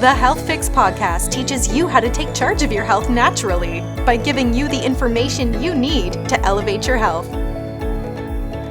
The Health Fix podcast teaches you how to take charge of your health naturally by giving you the information you need to elevate your health.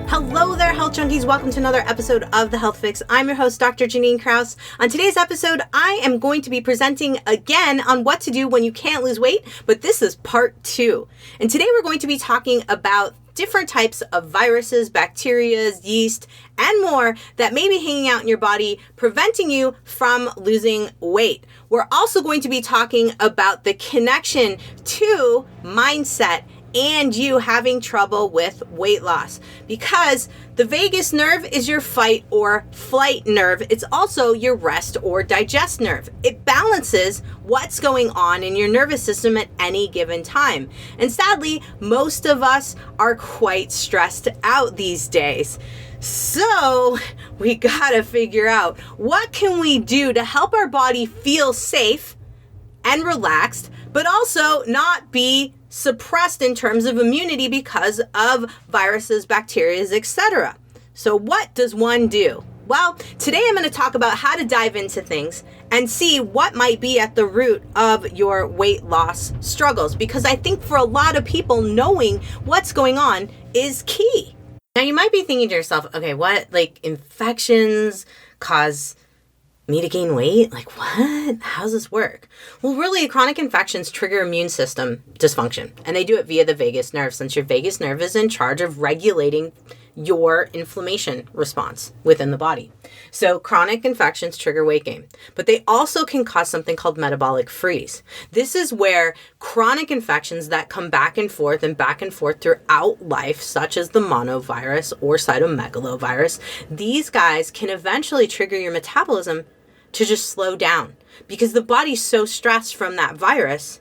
Hello there, health junkies. Welcome to another episode of The Health Fix. I'm your host, Dr. Janine Krause. On today's episode, I am going to be presenting again on what to do when you can't lose weight, but this is part 2. And today we're going to be talking about different types of viruses, bacteria, yeast, and more that may be hanging out in your body, preventing you from losing weight. We're also going to be talking about the connection to mindset and you having trouble with weight loss, because the vagus nerve is your fight or flight nerve. It's also your rest or digest nerve. It balances what's going on in your nervous system at any given time. And sadly, most of us are quite stressed out these days. So we gotta figure out, what can we do to help our body feel safe and relaxed, but also not be suppressed in terms of immunity because of viruses, bacteria, etc. So what does one do? Well, today I'm going to talk about how to dive into things and see what might be at the root of your weight loss struggles, because I think for a lot of people, knowing what's going on is key. Now you might be thinking to yourself, okay, what, like, infections cause me to gain weight? Like, what? How does this work? Well, really, chronic infections trigger immune system dysfunction, and they do it via the vagus nerve, since your vagus nerve is in charge of regulating your inflammation response within the body. So chronic infections trigger weight gain, but they also can cause something called metabolic freeze. This is where chronic infections that come back and forth throughout life, such as the monovirus or cytomegalovirus, these guys can eventually trigger your metabolism to just slow down, because the body's so stressed from that virus,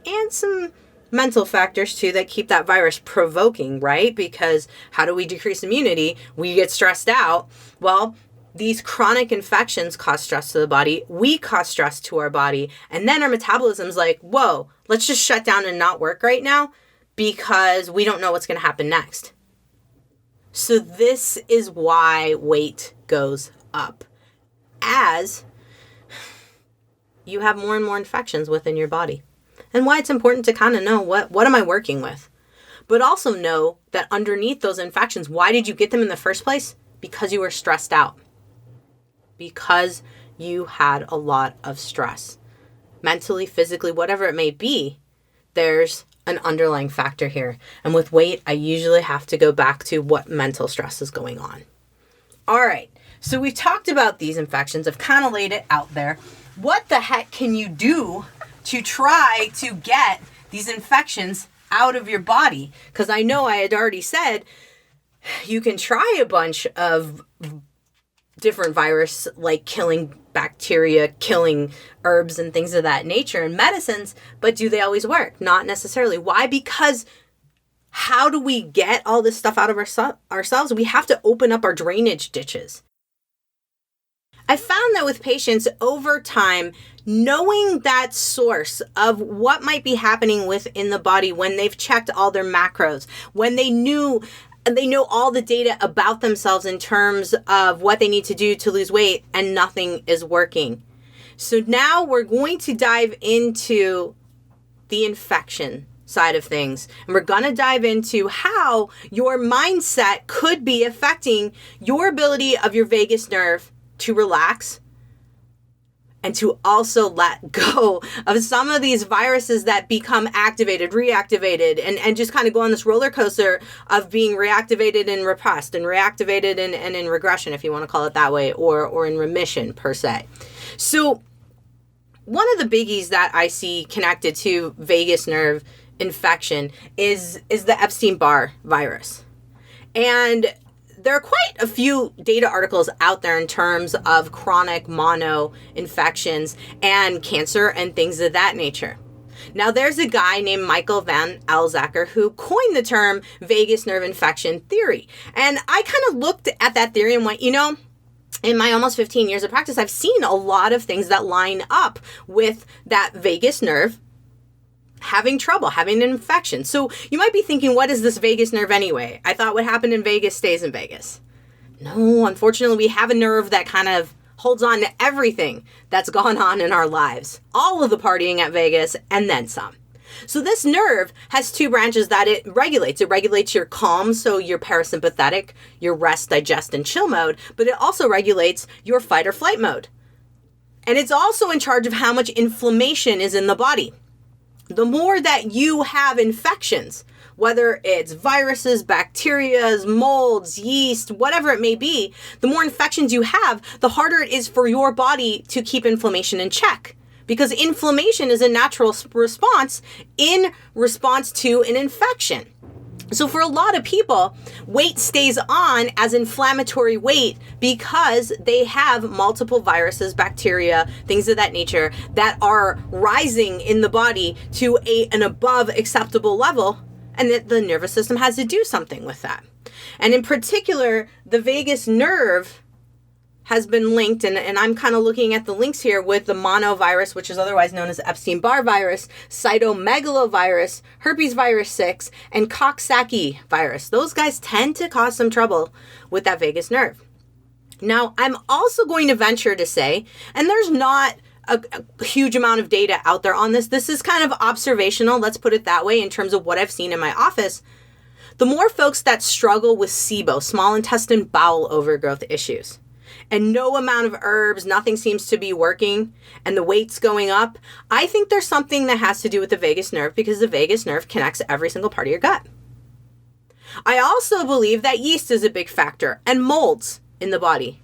and some mental factors too that keep that virus provoking, right? Because how do we decrease immunity? We get stressed out. Well, these chronic infections cause stress to the body. We cause stress to our body. And then our metabolism's like, whoa, let's just shut down and not work right now because we don't know what's going to happen next. So this is why weight goes up, as you have more and more infections within your body. And why it's important to kind of know what am I working with? But also know that underneath those infections, why did you get them in the first place? Because you were stressed out. Because you had a lot of stress. Mentally, physically, whatever it may be, there's an underlying factor here. And with weight, I usually have to go back to what mental stress is going on. All right, so we've talked about these infections. I've kind of laid it out there. What the heck can you do to try to get these infections out of your body? Because I know I had already said you can try a bunch of different virus, like killing bacteria, killing herbs and things of that nature and medicines, but do they always work? Not necessarily. Why? Because how do we get all this stuff out of ourselves? We have to open up our drainage ditches. I found that with patients over time, knowing that source of what might be happening within the body when they've checked all their macros, when they know all the data about themselves in terms of what they need to do to lose weight, and nothing is working. So now we're going to dive into the infection side of things. And we're going to dive into how your mindset could be affecting your ability of your vagus nerve to relax and to also let go of some of these viruses that become activated, reactivated, and just kind of go on this roller coaster of being reactivated and repressed, and reactivated and in regression, if you want to call it that way, or in remission per se. So one of the biggies that I see connected to vagus nerve infection is the Epstein-Barr virus. And there are quite a few data articles out there in terms of chronic mono infections and cancer and things of that nature. Now, there's a guy named Michael Van Alzaker who coined the term vagus nerve infection theory. And I kind of looked at that theory and went, in my almost 15 years of practice, I've seen a lot of things that line up with that vagus nerve having trouble, having an infection. So you might be thinking, what is this vagus nerve anyway? I thought what happened in Vegas stays in Vegas. No, unfortunately, we have a nerve that kind of holds on to everything that's gone on in our lives, all of the partying at Vegas, and then some. So this nerve has two branches that it regulates. It regulates your calm, so your parasympathetic, your rest, digest, and chill mode, but it also regulates your fight or flight mode. And it's also in charge of how much inflammation is in the body. The more that you have infections, whether it's viruses, bacteria, molds, yeast, whatever it may be, the more infections you have, the harder it is for your body to keep inflammation in check. Because inflammation is a natural response in response to an infection. So for a lot of people, weight stays on as inflammatory weight because they have multiple viruses, bacteria, things of that nature that are rising in the body to an above acceptable level, and that the nervous system has to do something with that. And in particular, the vagus nerve has been linked, and I'm kind of looking at the links here with the monovirus, which is otherwise known as Epstein-Barr virus, cytomegalovirus, herpes virus 6, and Coxsackie virus. Those guys tend to cause some trouble with that vagus nerve. Now, I'm also going to venture to say, and there's not a huge amount of data out there on this. This is kind of observational, let's put it that way, in terms of what I've seen in my office. The more folks that struggle with SIBO, small intestine bowel overgrowth issues, and no amount of herbs, nothing seems to be working, and the weight's going up, I think there's something that has to do with the vagus nerve, because the vagus nerve connects every single part of your gut. I also believe that yeast is a big factor, and molds in the body.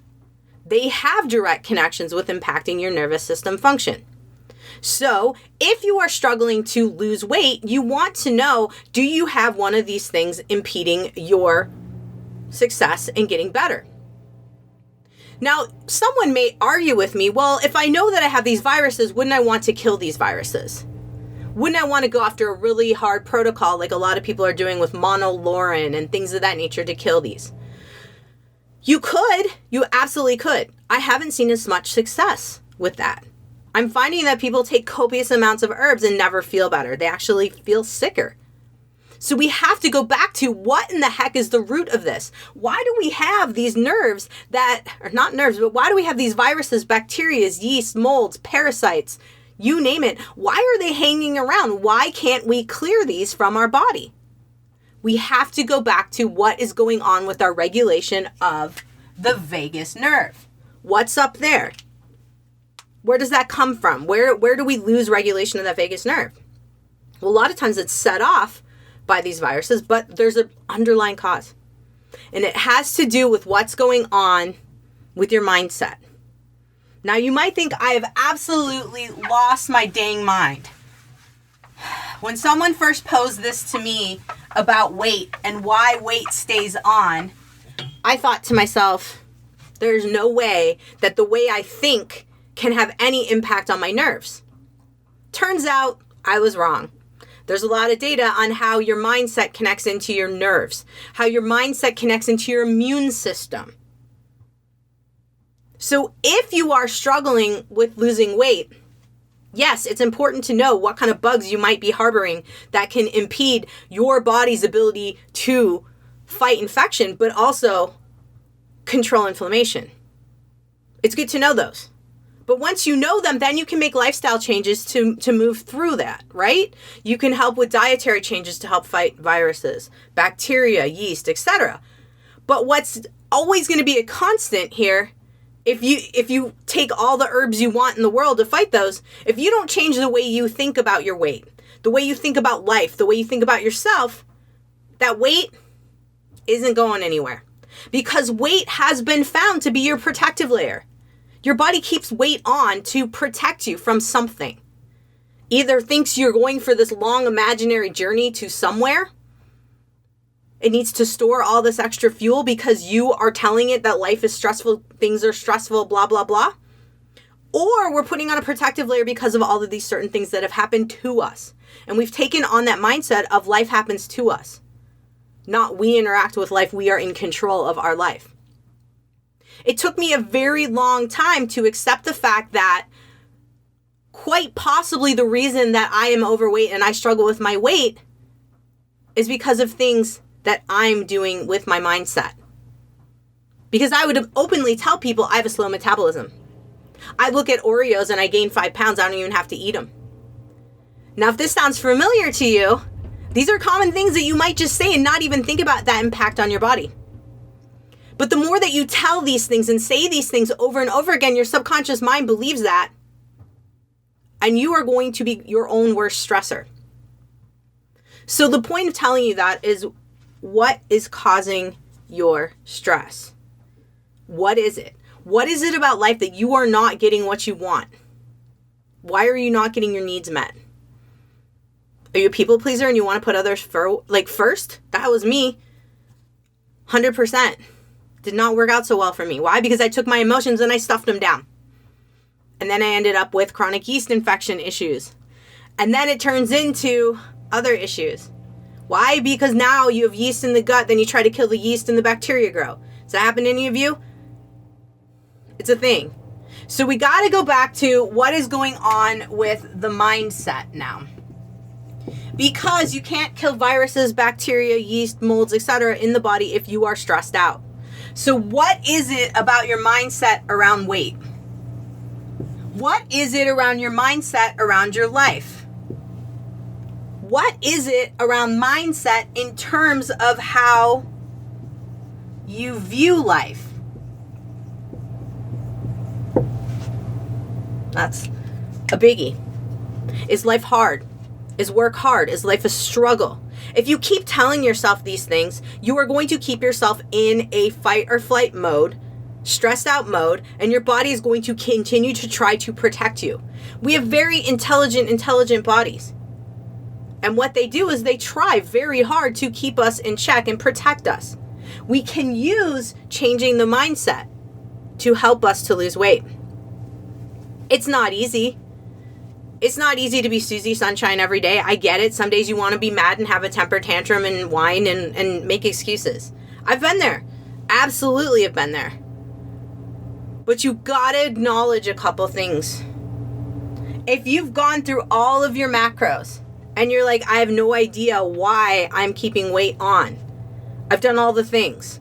They have direct connections with impacting your nervous system function. So if you are struggling to lose weight, you want to know, do you have one of these things impeding your success in getting better? Now, someone may argue with me, well, if I know that I have these viruses, wouldn't I want to kill these viruses? Wouldn't I want to go after a really hard protocol like a lot of people are doing with monolaurin and things of that nature to kill these? You could. You absolutely could. I haven't seen as much success with that. I'm finding that people take copious amounts of herbs and never feel better. They actually feel sicker. So we have to go back to what in the heck is the root of this? Why do we have these nerves that are not nerves, but why do we have these viruses, bacteria, yeast, molds, parasites, you name it? Why are they hanging around? Why can't we clear these from our body? We have to go back to what is going on with our regulation of the vagus nerve. What's up there? Where does that come from? Where do we lose regulation of that vagus nerve? Well, a lot of times it's set off by these viruses, but there's an underlying cause. And it has to do with what's going on with your mindset. Now, you might think I have absolutely lost my dang mind. When someone first posed this to me about weight and why weight stays on, I thought to myself, there's no way that the way I think can have any impact on my nerves. Turns out I was wrong. There's a lot of data on how your mindset connects into your nerves, how your mindset connects into your immune system. So if you are struggling with losing weight, yes, it's important to know what kind of bugs you might be harboring that can impede your body's ability to fight infection, but also control inflammation. It's good to know those. But once you know them, then you can make lifestyle changes to move through that, right? You can help with dietary changes to help fight viruses, bacteria, yeast, etc. But what's always going to be a constant here, if you take all the herbs you want in the world to fight those, if you don't change the way you think about your weight, the way you think about life, the way you think about yourself, that weight isn't going anywhere. Because weight has been found to be your protective layer. Your body keeps weight on to protect you from something. Either thinks you're going for this long imaginary journey to somewhere. It needs to store all this extra fuel because you are telling it that life is stressful, things are stressful, blah, blah, blah. Or we're putting on a protective layer because of all of these certain things that have happened to us. And we've taken on that mindset of life happens to us. Not we interact with life, we are in control of our life. It took me a very long time to accept the fact that quite possibly the reason that I am overweight and I struggle with my weight is because of things that I'm doing with my mindset. Because I would openly tell people I have a slow metabolism. I look at Oreos and I gain 5 pounds. I don't even have to eat them. Now, if this sounds familiar to you, these are common things that you might just say and not even think about that impact on your body. But the more that you tell these things and say these things over and over again, your subconscious mind believes that. And you are going to be your own worst stressor. So the point of telling you that is, what is causing your stress? What is it? What is it about life that you are not getting what you want? Why are you not getting your needs met? Are you a people pleaser and you want to put others first? That was me. 100%. Did not work out so well for me. Why? Because I took my emotions and I stuffed them down. And then I ended up with chronic yeast infection issues. And then it turns into other issues. Why? Because now you have yeast in the gut, then you try to kill the yeast and the bacteria grow. Does that happen to any of you? It's a thing. So we got to go back to what is going on with the mindset now. Because you can't kill viruses, bacteria, yeast, molds, etc. in the body if you are stressed out. So what is it about your mindset around weight? What is it around your mindset around your life? What is it around mindset in terms of how you view life? That's a biggie. Is life hard? Is work hard? Is life a struggle? If you keep telling yourself these things, you are going to keep yourself in a fight or flight mode, stressed out mode, and your body is going to continue to try to protect you. We have very intelligent bodies. And what they do is they try very hard to keep us in check and protect us. We can use changing the mindset to help us to lose weight. It's not easy. It's not easy to be Susie Sunshine every day. I get it. Some days you want to be mad and have a temper tantrum and whine and make excuses. I've been there. Absolutely have been there. But you gotta acknowledge a couple things. If you've gone through all of your macros and you're like, I have no idea why I'm keeping weight on. I've done all the things.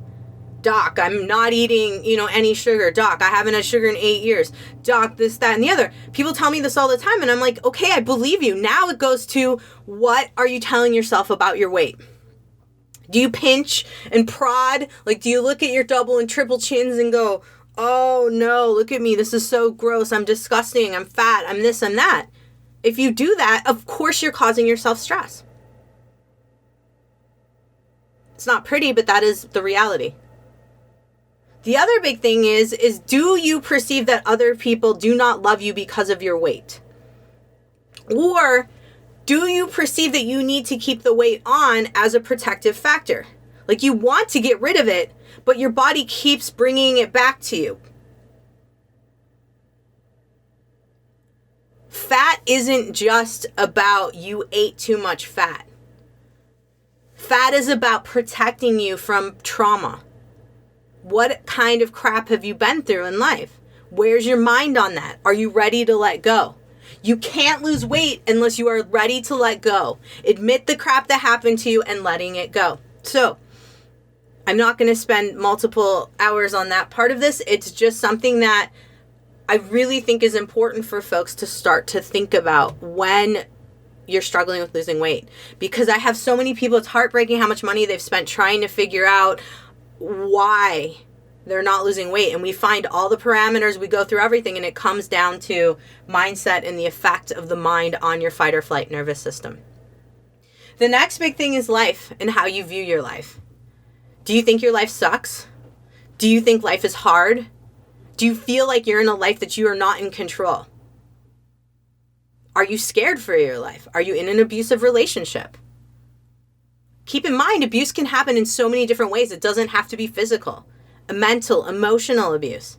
Doc, I'm not eating, any sugar. Doc, I haven't had sugar in 8 years. Doc, this, that, and the other. People tell me this all the time, and I'm like, okay, I believe you. Now it goes to, what are you telling yourself about your weight? Do you pinch and prod? Like, do you look at your double and triple chins and go, oh no, look at me. This is so gross. I'm disgusting. I'm fat. I'm this, I'm that. If you do that, of course you're causing yourself stress. It's not pretty, but that is the reality. The other big thing is do you perceive that other people do not love you because of your weight? Or do you perceive that you need to keep the weight on as a protective factor? Like, you want to get rid of it, but your body keeps bringing it back to you. Fat isn't just about you ate too much fat. Fat is about protecting you from trauma. What kind of crap have you been through in life? Where's your mind on that? Are you ready to let go? You can't lose weight unless you are ready to let go. Admit the crap that happened to you and letting it go. So, I'm not going to spend multiple hours on that part of this. It's just something that I really think is important for folks to start to think about when you're struggling with losing weight. Because I have so many people, it's heartbreaking how much money they've spent trying to figure out why they're not losing weight. And we find all the parameters, we go through everything, and it comes down to mindset and the effect of the mind on your fight or flight nervous system. The next big thing is life and how you view your life. Do you think your life sucks? Do you think life is hard? Do you feel like you're in a life that you are not in control? Are you scared for your life? Are you in an abusive relationship? Keep in mind, abuse can happen in so many different ways. It doesn't have to be physical, mental, emotional abuse.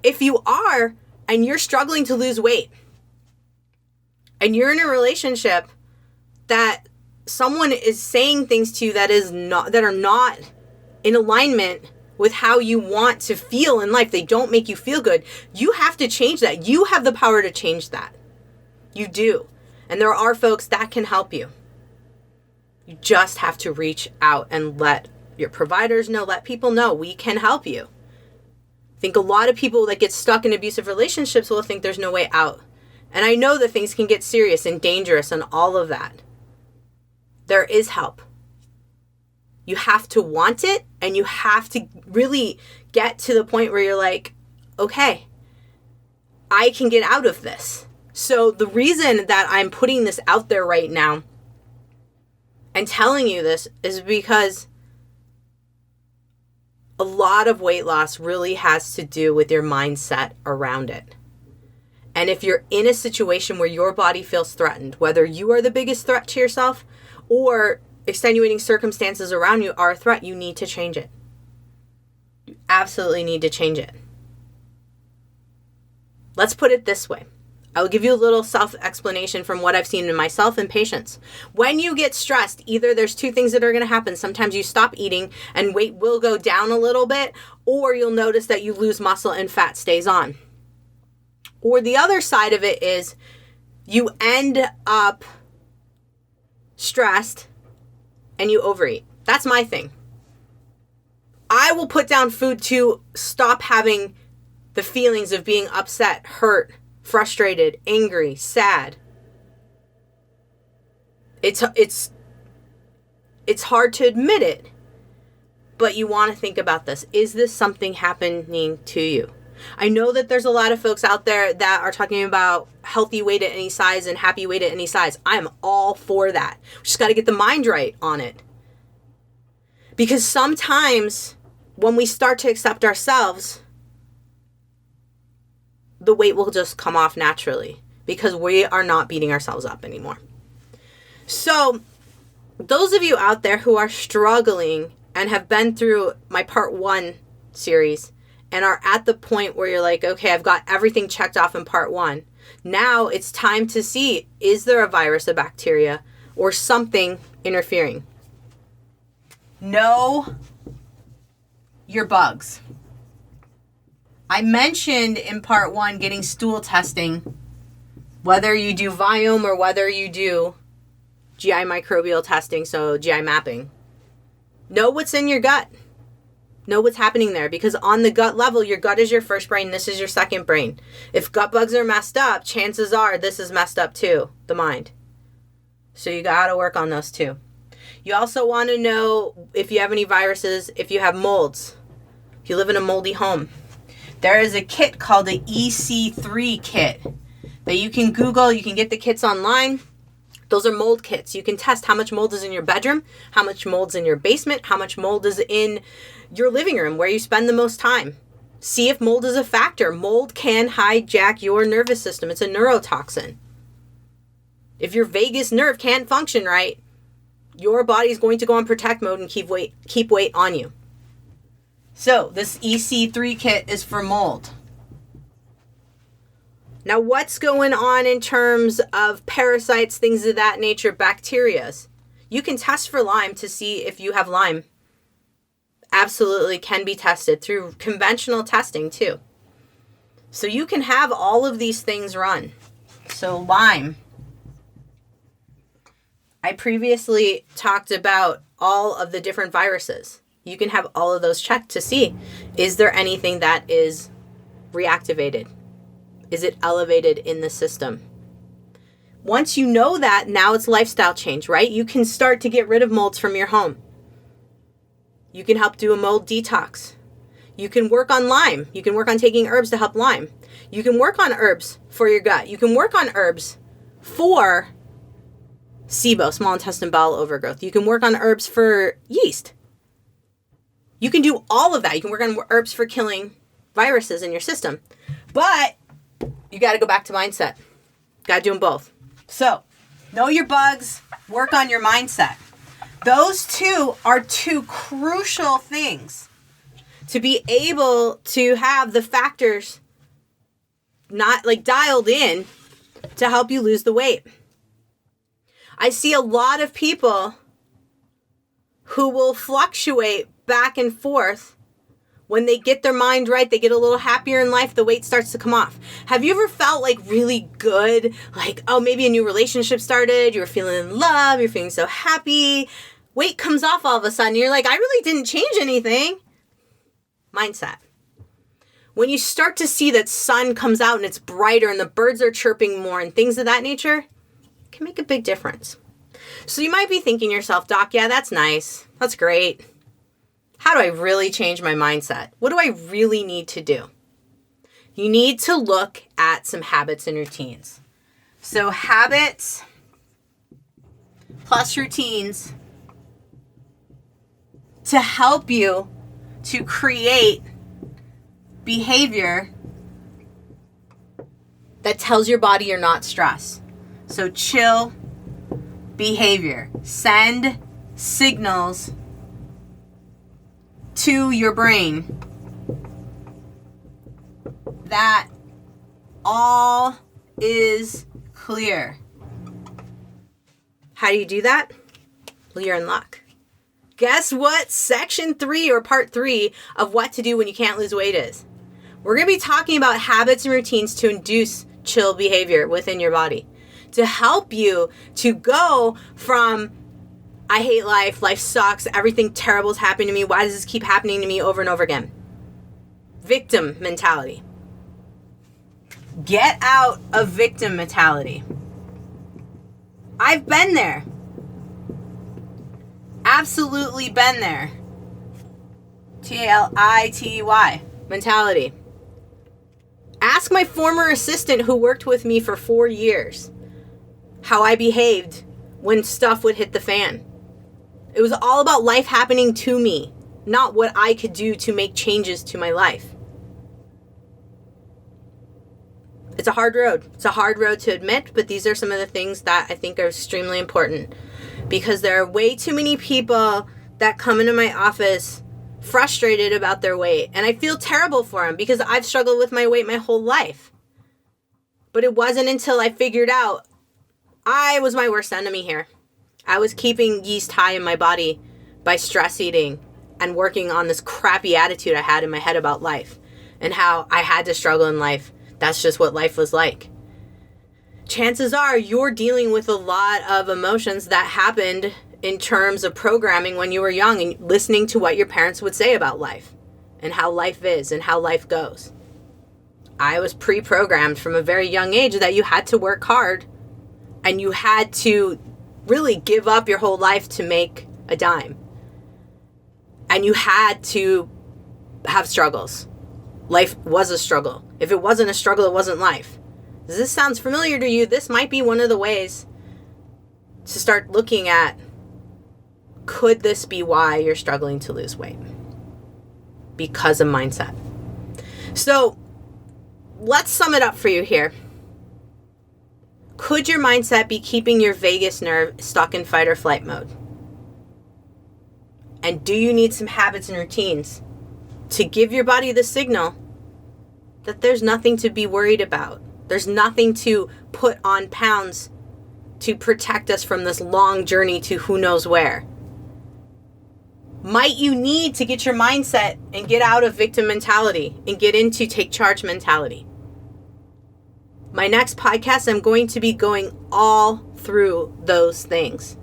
If you are, and you're struggling to lose weight, and you're in a relationship that someone is saying things to you that are not in alignment with how you want to feel in life, they don't make you feel good, you have to change that. You have the power to change that. You do. And there are folks that can help you. You just have to reach out and let your providers know, let people know we can help you. I think a lot of people that get stuck in abusive relationships will think there's no way out. And I know that things can get serious and dangerous and all of that. There is help. You have to want it, and you have to really get to the point where you're like, okay, I can get out of this. So the reason that I'm putting this out there right now and telling you this is because a lot of weight loss really has to do with your mindset around it. And if you're in a situation where your body feels threatened, whether you are the biggest threat to yourself or extenuating circumstances around you are a threat, you need to change it. You absolutely need to change it. Let's put it this way. I will give you a little self-explanation from what I've seen in myself and patients. When you get stressed, either there's two things that are going to happen. Sometimes you stop eating and weight will go down a little bit, or you'll notice that you lose muscle and fat stays on. Or the other side of it is you end up stressed and you overeat. That's my thing. I will put down food to stop having the feelings of being upset, hurt, frustrated, angry, sad. It's hard to admit it, but you want to think about this. Is this something happening to you? I know that there's a lot of folks out there that are talking about healthy weight at any size and happy weight at any size. I'm all for that. We just got to get the mind right on it. Because sometimes when we start to accept ourselves, the weight will just come off naturally because we are not beating ourselves up anymore. So those of you out there who are struggling and have been through my part 1 series and are at the point where you're like, okay, I've got everything checked off in part 1. Now it's time to see, is there a virus, a bacteria, or something interfering? Know your bugs. I mentioned in part 1 getting stool testing, whether you do Viome or whether you do GI microbial testing, so GI mapping. Know what's in your gut. Know what's happening there, because on the gut level, your gut is your first brain, this is your second brain. If gut bugs are messed up, chances are this is messed up too, the mind. So you gotta work on those too. You also want to know if you have any viruses, if you have molds, if you live in a moldy home. There is a kit called the EC3 kit that you can Google. You can get the kits online. Those are mold kits. You can test how much mold is in your bedroom, how much mold's in your basement, how much mold is in your living room where you spend the most time. See if mold is a factor. Mold can hijack your nervous system. It's a neurotoxin. If your vagus nerve can't function right, your body's going to go on protect mode and keep weight on you. So this EC3 kit is for mold. Now what's going on in terms of parasites, things of that nature, bacterias? You can test for Lyme to see if you have Lyme. Absolutely can be tested through conventional testing too. So you can have all of these things run. So Lyme. I previously talked about all of the different viruses. You can have all of those checked to see, is there anything that is reactivated? Is it elevated in the system? Once you know that, now it's lifestyle change, right? You can start to get rid of molds from your home. You can help do a mold detox. You can work on Lyme. You can work on taking herbs to help Lyme. You can work on herbs for your gut. You can work on herbs for SIBO, small intestine bowel overgrowth. You can work on herbs for yeast. You can do all of that. You can work on herbs for killing viruses in your system. But you got to go back to mindset. Got to do them both. So, know your bugs, work on your mindset. Those two are two crucial things to be able to have the factors not like dialed in to help you lose the weight. I see a lot of people who will fluctuate back and forth. When they get their mind right, they get a little happier in life, the weight starts to come off. Have you ever felt like really good? Like, oh, maybe a new relationship started, you were feeling in love, you're feeling so happy. Weight comes off all of a sudden. You're like, I really didn't change anything. Mindset. when you start to see that sun comes out and it's brighter and the birds are chirping more and things of that nature, it can make a big difference. So you might be thinking to yourself, Doc, yeah, that's nice. That's great. How do I really change my mindset? What do I really need to do? You need to look at some habits and routines. So habits plus routines to help you to create behavior that tells your body you're not stressed. So chill behavior. Send signals to your brain that all is clear. How do you do that? Well, you're in luck. Guess what section 3 or part 3 of what to do when you can't lose weight is? We're going to be talking about habits and routines to induce chill behavior within your body, to help you to go from I hate life, life sucks, everything terrible is happening to me, why does this keep happening to me over and over again? Victim mentality. Get out of victim mentality. I've been there. Absolutely been there. T-A-L-I-T-Y mentality. Ask my former assistant who worked with me for 4 years how I behaved when stuff would hit the fan. It was all about life happening to me, not what I could do to make changes to my life. It's a hard road. It's a hard road to admit, but these are some of the things that I think are extremely important, because there are way too many people that come into my office frustrated about their weight, and I feel terrible for them because I've struggled with my weight my whole life. But it wasn't until I figured out I was my worst enemy here. I was keeping yeast high in my body by stress eating and working on this crappy attitude I had in my head about life and how I had to struggle in life. That's just what life was like. Chances are you're dealing with a lot of emotions that happened in terms of programming when you were young and listening to what your parents would say about life and how life is and how life goes. I was pre-programmed from a very young age that you had to work hard and you had to really give up your whole life to make a dime. And you had to have struggles. Life was a struggle. If it wasn't a struggle, it wasn't life. If this sounds familiar to you, this might be one of the ways to start looking at, could this be why you're struggling to lose weight? Because of mindset. So let's sum it up for you here. Could your mindset be keeping your vagus nerve stuck in fight or flight mode? And do you need some habits and routines to give your body the signal that there's nothing to be worried about? There's nothing to put on pounds to protect us from this long journey to who knows where? Might you need to get your mindset and get out of victim mentality and get into take charge mentality? My next podcast, I'm going to be going all through those things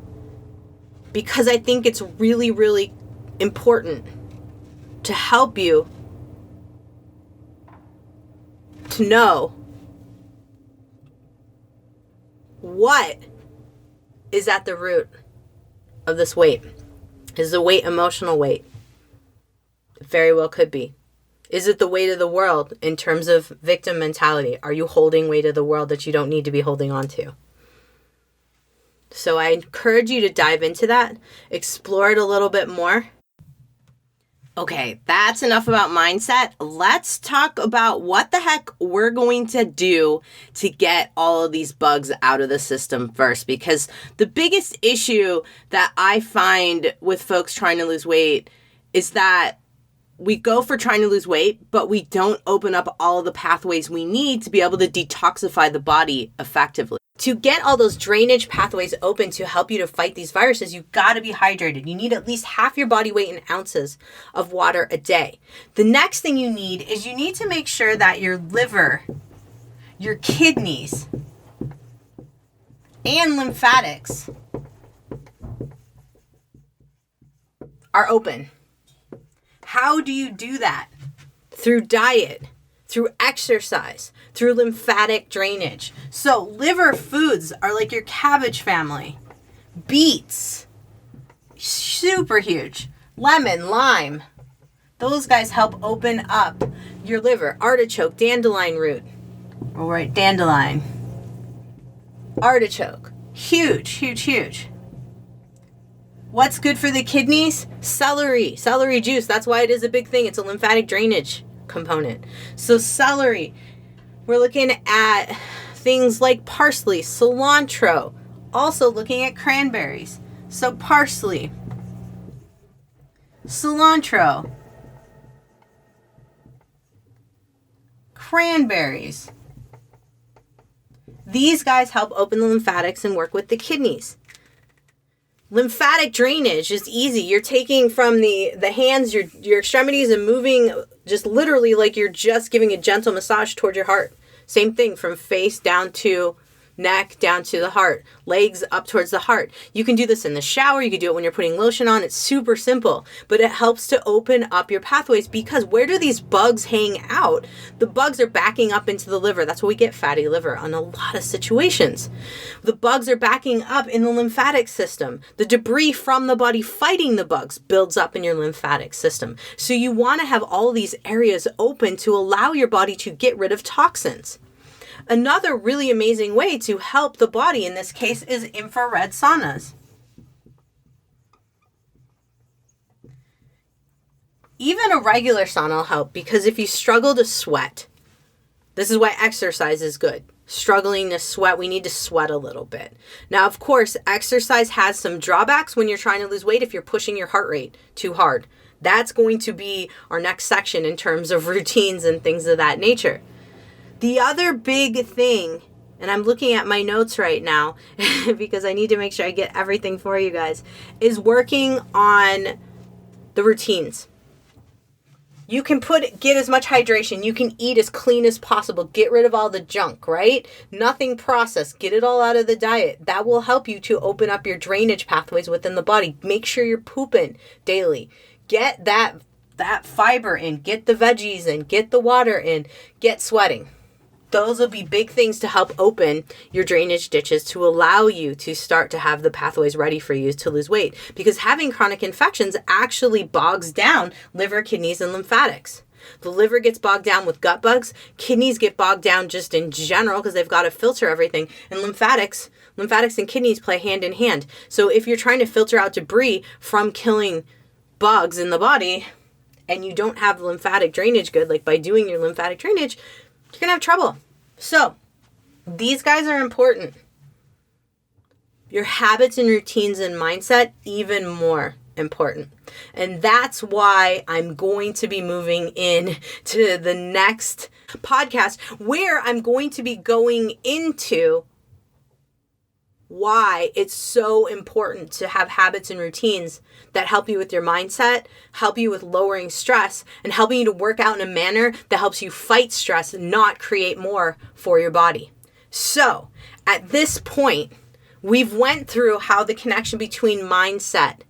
because I think it's really, really important to help you to know what is at the root of this weight. Is the weight emotional weight? It very well could be. Is it the weight of the world in terms of victim mentality? Are you holding weight of the world that you don't need to be holding on to? So I encourage you to dive into that, explore it a little bit more. Okay, that's enough about mindset. Let's talk about what the heck we're going to do to get all of these bugs out of the system first. Because the biggest issue that I find with folks trying to lose weight is that we go for trying to lose weight, but we don't open up all of the pathways we need to be able to detoxify the body effectively. To get all those drainage pathways open to help you to fight these viruses, you've got to be hydrated. You need at least half your body weight in ounces of water a day. The next thing you need is you need to make sure that your liver, your kidneys, and lymphatics are open. How do you do that? Through diet, through exercise, through lymphatic drainage. So liver foods are like your cabbage family. Beets, super huge. Lemon, lime, those guys help open up your liver. Artichoke, dandelion root. All right, dandelion. Artichoke, huge, huge, huge. What's good for the kidneys? Celery juice. That's why it is a big thing. It's a lymphatic drainage component. So celery, we're looking at things like parsley, cilantro, also looking at cranberries. So parsley, cilantro, cranberries. These guys help open the lymphatics and work with the kidneys. Lymphatic drainage is easy. You're taking from the hands, your extremities, and moving just literally like you're just giving a gentle massage toward your heart. Same thing from face down to neck, down to the heart, legs up towards the heart. You can do this in the shower. You can do it when you're putting lotion on. It's super simple, but it helps to open up your pathways, because where do these bugs hang out? The bugs are backing up into the liver. That's why we get fatty liver on a lot of situations. The bugs are backing up in the lymphatic system. The debris from the body fighting the bugs builds up in your lymphatic system. So you want to have all these areas open to allow your body to get rid of toxins. Another really amazing way to help the body in this case is infrared saunas. Even a regular sauna will help, because if you struggle to sweat, this is why exercise is good. Struggling to sweat, we need to sweat a little bit. Now, of course, exercise has some drawbacks when you're trying to lose weight if you're pushing your heart rate too hard. That's going to be our next section in terms of routines and things of that nature. The other big thing, and I'm looking at my notes right now because I need to make sure I get everything for you guys, is working on the routines. You can get as much hydration. You can eat as clean as possible. Get rid of all the junk, right? Nothing processed. Get it all out of the diet. That will help you to open up your drainage pathways within the body. Make sure you're pooping daily. Get that fiber in. Get the veggies in. Get the water in. Get sweating. Those will be big things to help open your drainage ditches to allow you to start to have the pathways ready for you to lose weight. Because having chronic infections actually bogs down liver, kidneys, and lymphatics. The liver gets bogged down with gut bugs. Kidneys get bogged down just in general because they've got to filter everything. And lymphatics and kidneys play hand in hand. So if you're trying to filter out debris from killing bugs in the body and you don't have lymphatic drainage good, like by doing your lymphatic drainage, you're going to have trouble. So these guys are important. Your habits and routines and mindset, even more important. And that's why I'm going to be moving in to the next podcast, where I'm going to be going into why it's so important to have habits and routines that help you with your mindset, help you with lowering stress, and helping you to work out in a manner that helps you fight stress and not create more for your body. So at this point, we've went through how the connection between mindset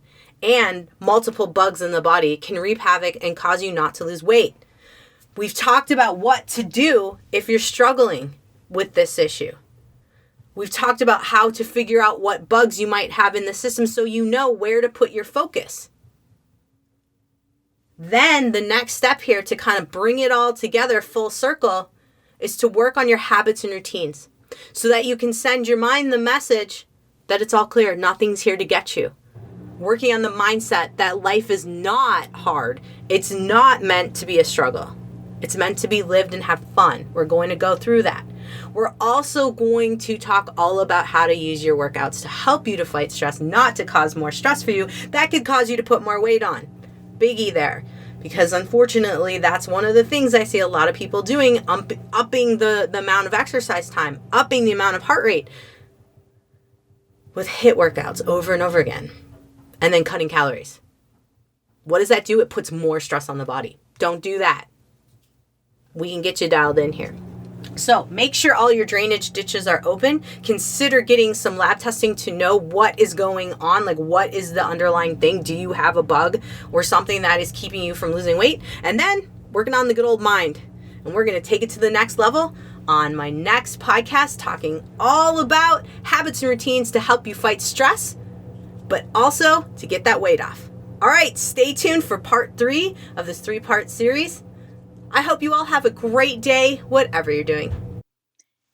and multiple bugs in the body can reap havoc and cause you not to lose weight. We've talked about what to do if you're struggling with this issue. We've talked about how to figure out what bugs you might have in the system so you know where to put your focus. Then the next step here to kind of bring it all together full circle is to work on your habits and routines so that you can send your mind the message that it's all clear, nothing's here to get you. Working on the mindset that life is not hard. It's not meant to be a struggle. It's meant to be lived and have fun. We're going to go through that. We're also going to talk all about how to use your workouts to help you to fight stress, not to cause more stress for you. That could cause you to put more weight on. Biggie there. Because unfortunately, that's one of the things I see a lot of people doing, upping the amount of exercise time, upping the amount of heart rate with HIIT workouts over and over again, and then cutting calories. What does that do? It puts more stress on the body. Don't do that. We can get you dialed in here. So make sure all your drainage ditches are open. Consider getting some lab testing to know what is going on, like what is the underlying thing. Do you have a bug or something that is keeping you from losing weight? And then working on the good old mind. and we're going to take it to the next level on my next podcast, talking all about habits and routines to help you fight stress, but also to get that weight off. All right, stay tuned for part 3 of this 3-part series. I hope you all have a great day, whatever you're doing.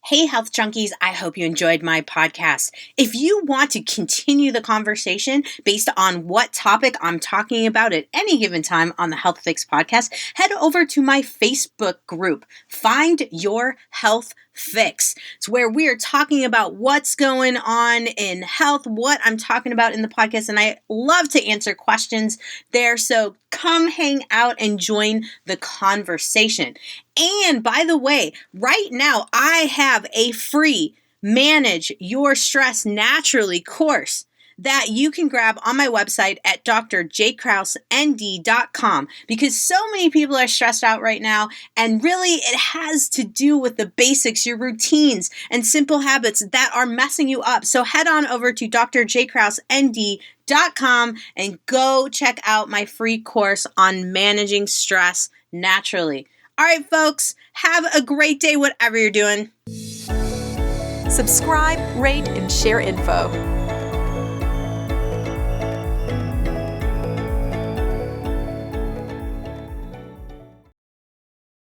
Hey, Health Junkies, I hope you enjoyed my podcast. If you want to continue the conversation based on what topic I'm talking about at any given time on the Health Fix podcast, head over to my Facebook group, Find Your Health Fix. It's where we are talking about what's going on in health, what I'm talking about in the podcast, and I love to answer questions there. So come hang out and join the conversation. And by the way, right now I have a free Manage Your Stress Naturally course that you can grab on my website at drjkrausnd.com, because so many people are stressed out right now, and really it has to do with the basics, your routines and simple habits that are messing you up. So head on over to drjkrausnd.com and go check out my free course on managing stress naturally. All right, folks, have a great day, whatever you're doing. Subscribe, rate, and share info.